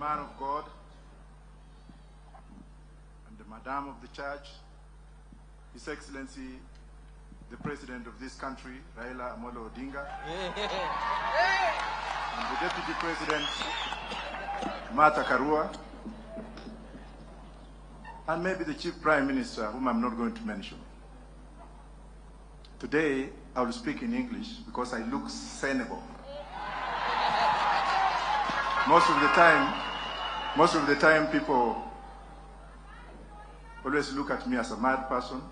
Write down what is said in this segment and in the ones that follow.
man of God and the Madam of the Church, His Excellency, the President of this country, Raila Amolo Odinga, and the Deputy President, Martha Karua, and maybe the Chief Prime Minister, whom I'm not going to mention. Today, I will speak in English because I look sensible. Most of the time, people always look at me as a mad person,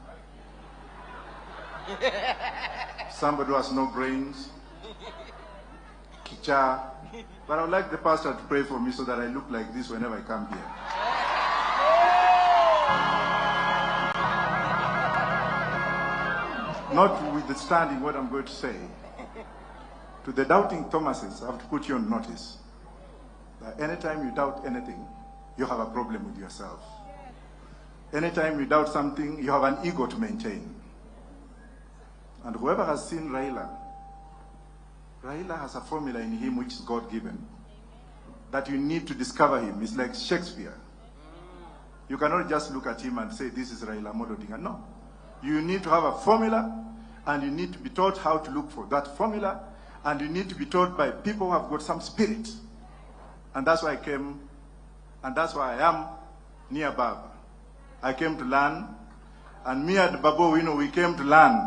somebody who has no brains, kicha. But I would like the pastor to pray for me so that I look like this whenever I come here. Notwithstanding what I'm going to say, to the doubting Thomases, I have to put you on notice that anytime you doubt anything, you have a problem with yourself. Anytime you doubt something, you have an ego to maintain. And whoever has seen Raila has a formula in him which is God-given, that you need to discover him. It's like Shakespeare. You cannot just look at him and say, this is Raila Amolo Odinga. No. You need to have a formula, and you need to be taught how to look for that formula, and you need to be taught by people who have got some spirit. And that's why I came, and that's why I am near Baba. I came to learn, and me and Babu Owino, we came to learn.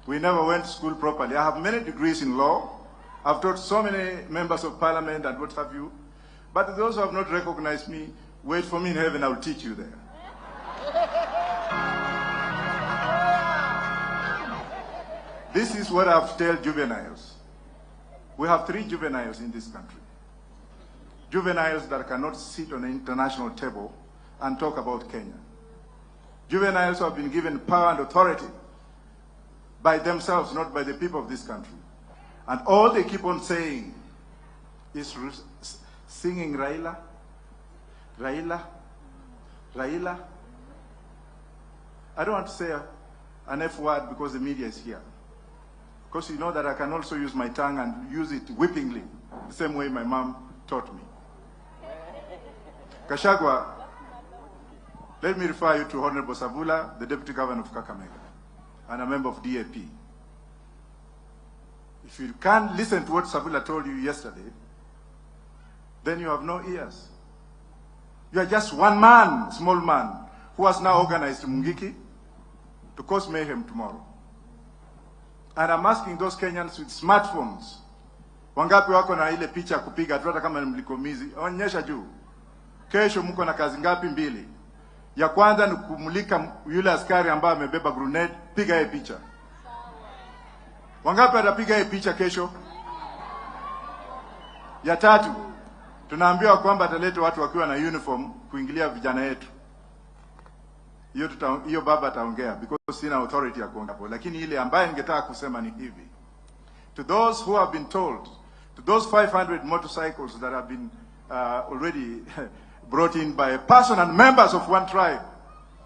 We never went to school properly. I have many degrees in law. I've taught so many members of parliament and what have you. But those who have not recognized me, wait for me in heaven, I will teach you there. This is what I have to tell juveniles. We have 3 juveniles in this country. Juveniles that cannot sit on an international table and talk about Kenya. Juveniles who have been given power and authority by themselves, not by the people of this country. And all they keep on saying is singing Raila, Raila, Raila. I don't want to say an F word because the media is here. Because you know that I can also use my tongue and use it whippingly, the same way my mom taught me. Gachagua, let me refer you to Honorable Savula, the Deputy Governor of Kakamega, and a member of DAP. If you can't listen to what Savula told you yesterday, then you have no ears. You are just one man, small man, who has now organized Mungiki to cause mayhem tomorrow. And I'm asking those Kenyans with smartphones, wangapi wako na ile picha kupiga tu hata kama ni mlikomizi, onyesha juu. Kesho mko na kazi ngapi? 2. Ya kwanza ni kumulika yule askari ambaye amebeba grenade, piga hiyo picha. Wangapi atapiga hiyo picha kesho? Ya 3, tunaambiwa kwamba ataleta watu wakiwa na uniform kuingilia vijana yetu. Hiyo baba ataongea because sina authority ya kuongea hapo, lakini ile ambaye ningetaka kusema ni hivi. To those who have been told, to those 500 motorcycles that have been already brought in by a person and members of one tribe,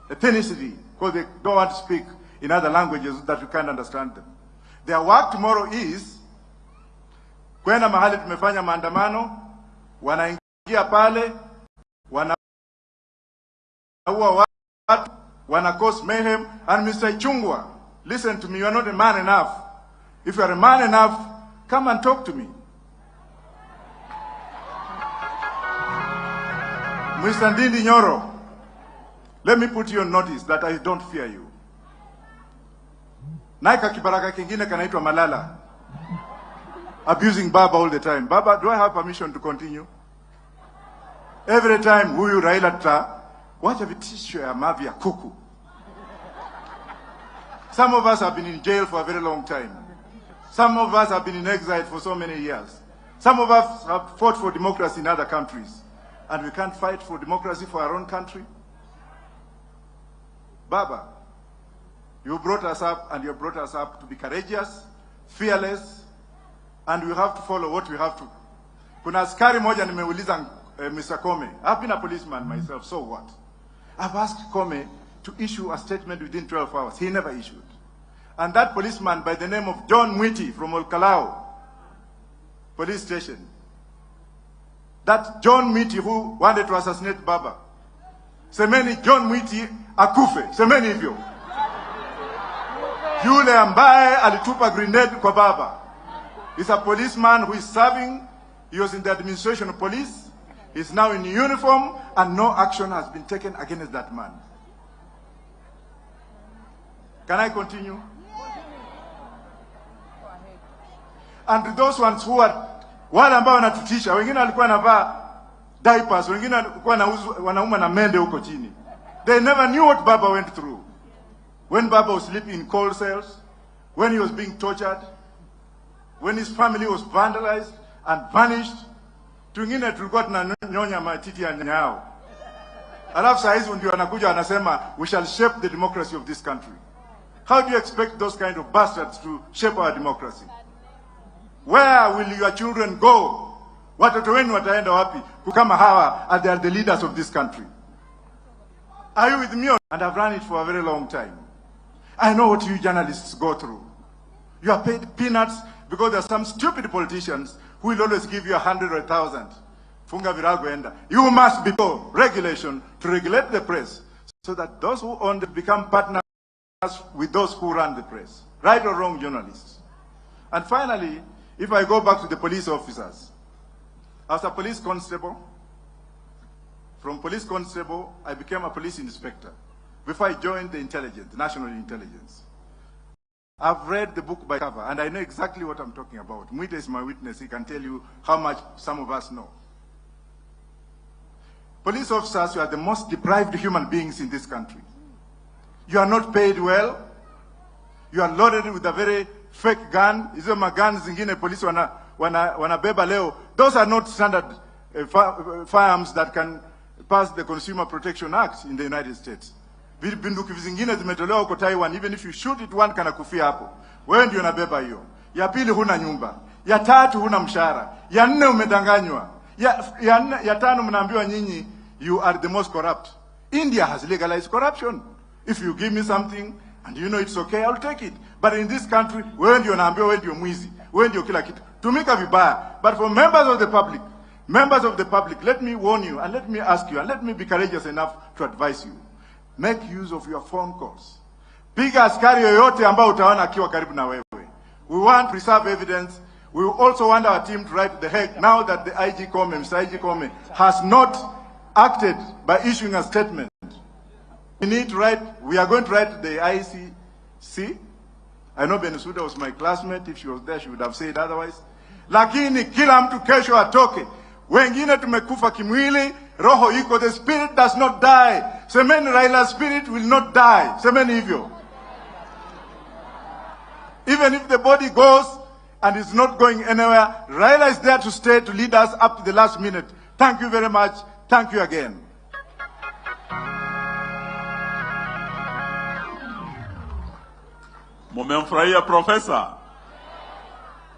ethnicity, because they don't want to speak in other languages that we can't understand them. Their work tomorrow is kwenda mahali tumefanya maandamano, wanaingia pale, wanaua watu, wana cause mayhem. And Mr. Chungwa, listen to me, you are not a man enough. If you are a man enough, come and talk to me. Mr. Ndindi Nyoro, let me put you on notice that I don't fear you. Naika kibaraka kingine kanaitwa Malala, abusing Baba all the time. Baba, do I have permission to continue? Every time huyu Raila ta, Wacha Vitisho ya Mafi ya Kuku. Some of us have been in jail for a very long time. Some of us have been in exile for so many years. Some of us have fought for democracy in other countries. And we can't fight for democracy for our own country? Baba, you brought us up, and you brought us up to be courageous, fearless, and we have to follow what we have to. Kuna askari moja nimeuliza Mr. Kome. I've been a policeman myself, so what? I've asked Kome to issue a statement within 12 hours. He never issued. And that policeman by the name of John Mwiti from Olkalao police station that John Mwiti who wanted to assassinate Baba. Semeni John Mwiti akufe. Semeni hivyo. Yule ambaye alitupa grenade kwa Baba is a policeman who is serving. He was in the administration of police. He's now in uniform, and no action has been taken against that man. Can I continue? And those ones who are wale ambao wanatutisha, wengine walikuwa wanavaa diapers, wengine walikuwa wanauma na mende huko chini. They never knew what Baba went through. When Baba was sleeping in cold cells, when he was being tortured, when his family was vandalized and vanished. Tuingine tulikuwa tunanyonya matiti ya nyao. Alafu saa hizi ndio wanakuja wanasema we shall shape the democracy of this country. How do you expect those kind of bastards to shape our democracy? Where will your children go? Watoto wenu wataenda wapi kama hawa are the leaders of this country? Are you with me? And I've run it for a very long time. I know what you journalists go through. You are paid peanuts because there are some stupid politicians who will always give you 100 or 1,000. Funga virago enda. You must be regulation to regulate the press so that those who own them become partners with those who run the press. Right or wrong journalists. And finally, if I go back to the police officers, as a police constable, from police constable, I became a police inspector before I joined the intelligence, national intelligence. I've read the book by cover, and I know exactly what I'm talking about. Mwita is my witness. He can tell you how much some of us know. Police officers, you are the most deprived human beings in this country. You are not paid well. You are loaded with a very fake gun. Hizo magans zingine polisi wanabeba leo. Those are not standard firearms that can pass the Consumer Protection Act in the United States. Bunduki zingine zimetolewa huko Taiwan. Even if you shoot it, one kana kufia hapo. Wewe ndio unabeba hiyo. Ya pili huna nyumba. Ya tatu huna mshahara. Ya nne umedanganywa. Ya tano mnaambiwa nyinyi you are the most corrupt. India has legalized corruption. If you give me something and you know it's okay, I'll take it. But in this country, wewe ndio unaambiwa wewe ndio mwizi. Wewe ndio kila kitu. Tumika vibaya. But for members of the public, let me warn you and let me ask you and let me be courageous enough to advise you. Make use of your phone calls. Piga askari yoyote ambao utaona akiwa karibu na wewe. We want to preserve evidence. We also want our team to write the heck now that the IG Kome, Mr. IG Kome, has not acted by issuing a statement. We are going to write the ICC. I know Benisuda was my classmate. If she was there, she would have said otherwise. Lakini kila mtu kesho atoke. Wengine tumekufa kimwili, roho iko, the spirit does not die. Semeni Raila's spirit will not die. Semeni hivyo. Even if the body goes and is not going anywhere, Raila is there to stay, to lead us up to the last minute. Thank you very much. Thank you again. Mumemfurahia profesa?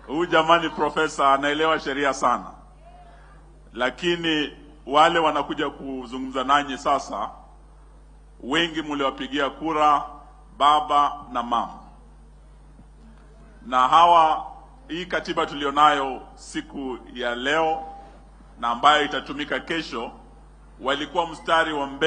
Huyu jamani profesa anaelewa sheria sana. Lakini wale wanakuja kuzungumza nanyi sasa, wengi mliwapigia kura baba na mama. Na hawa, hii katiba tulionayo siku ya leo na ambayo itatumika kesho, walikuwa mstari wa mbele.